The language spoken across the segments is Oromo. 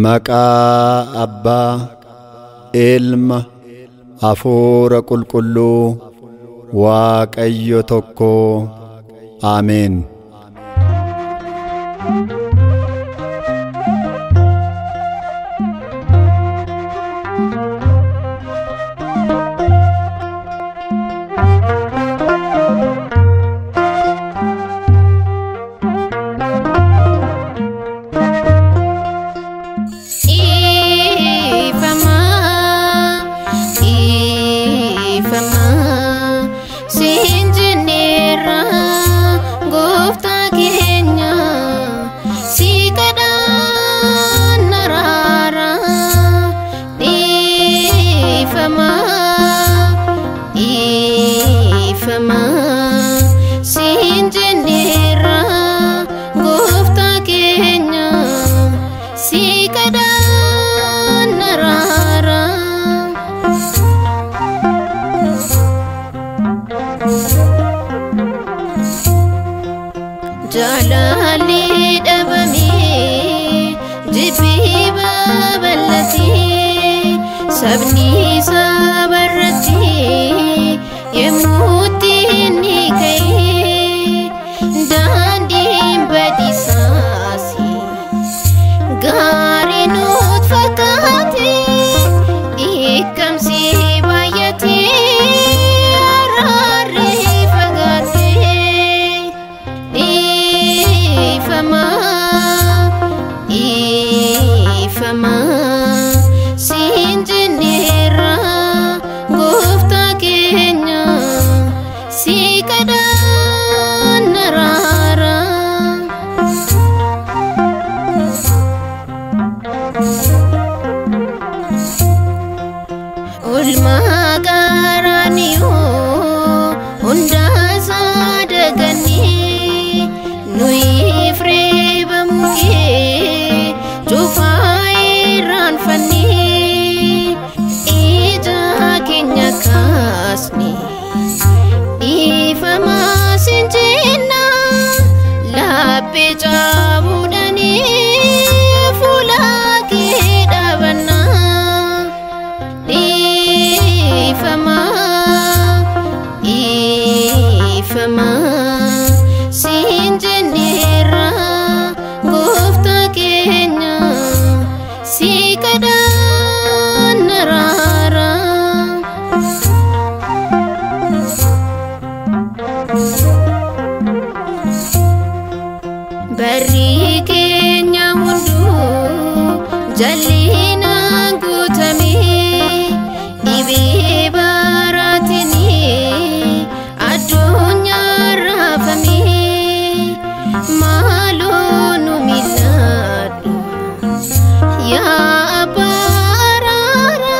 Maqaa Abbaa Ilma Hafuura Qulqulluu Waaqayyo tokkoo. Ameen. Jalali dabami jibi babalati sabni sabarati yemuti nikai dandi badisasi gari nut fakati ikamsi bayati Ifama sinjinira gofta kenya sikada narara ulma garaniyo unda sadagani nui Bari kenya mundu jalina gutami ibi baratini adunya rafami malunu miladu ya barara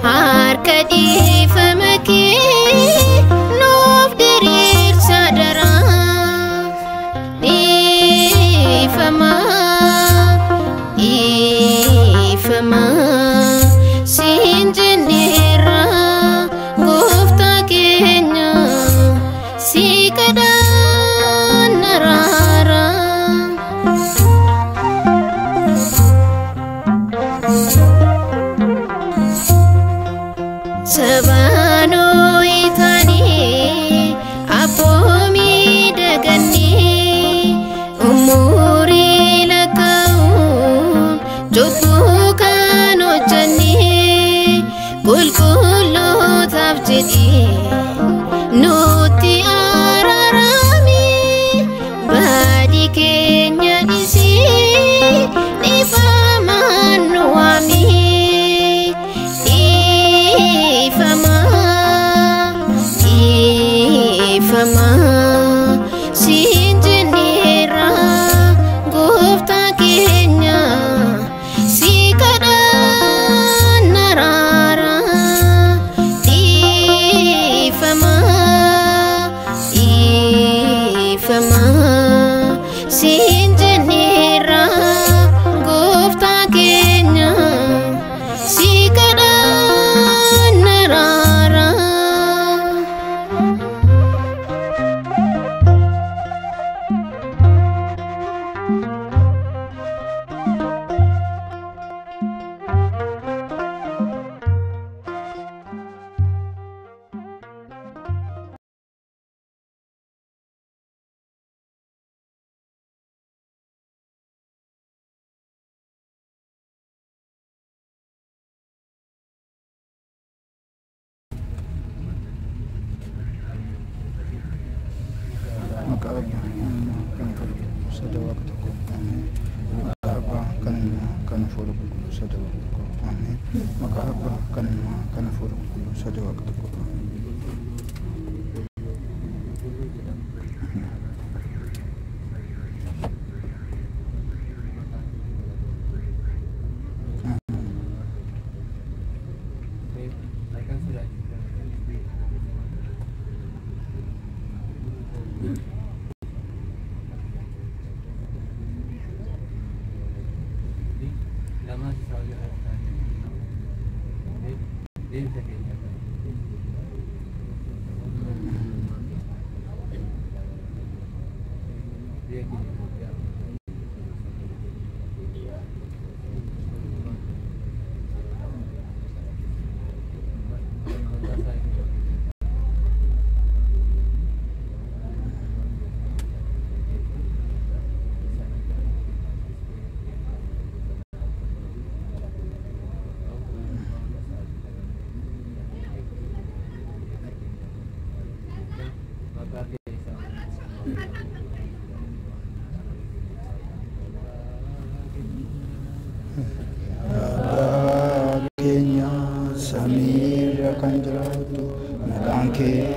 harkadi famaki nof dirir sadara Ifama sinjinira gofta kenya sikada narara sabano itani apomi dagani umuri lakaun jotukan ojani kulkulu tafjidi nuti ararami badi kenya isi ifaman nuami ifama sinjinira gofta kenya sikada narara ifama sinjinira gofta kenya sikada narara sadawak tako. Amin. Makahaba kanima kana furu kulu sadawak tako. Amin. Makahaba kanima kana furu kulu sadawak tako. Kenya Samira Kanjaratu Nalanke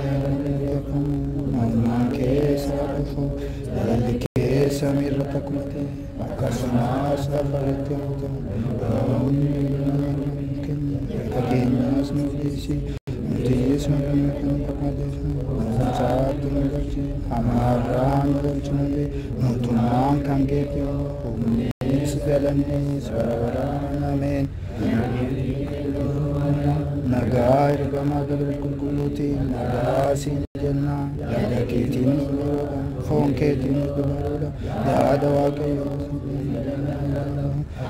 Nalanke Sarafu Nalanke Samira Takumate Akasana Safarete Kenya Smudisi Mudis Mudis Mudis Amaran Chunde Mutuman Kangekyo Umis Galani Sararan Amen Nagar Gamagal Kulkuluti Nagasin Jana Yadakitin Fonketin Gubaroda Yadawake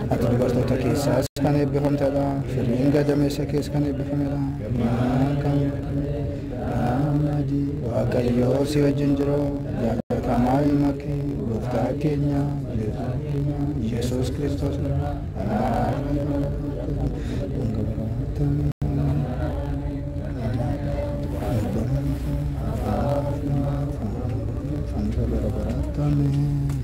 Atulbarto Takisas Kane Bihomtada Firinga Damesakis Kane Bifamela Namaji Wakayo Siva Jinjero Yakamai Maki Bufta Kenya Jesus Christos Amen.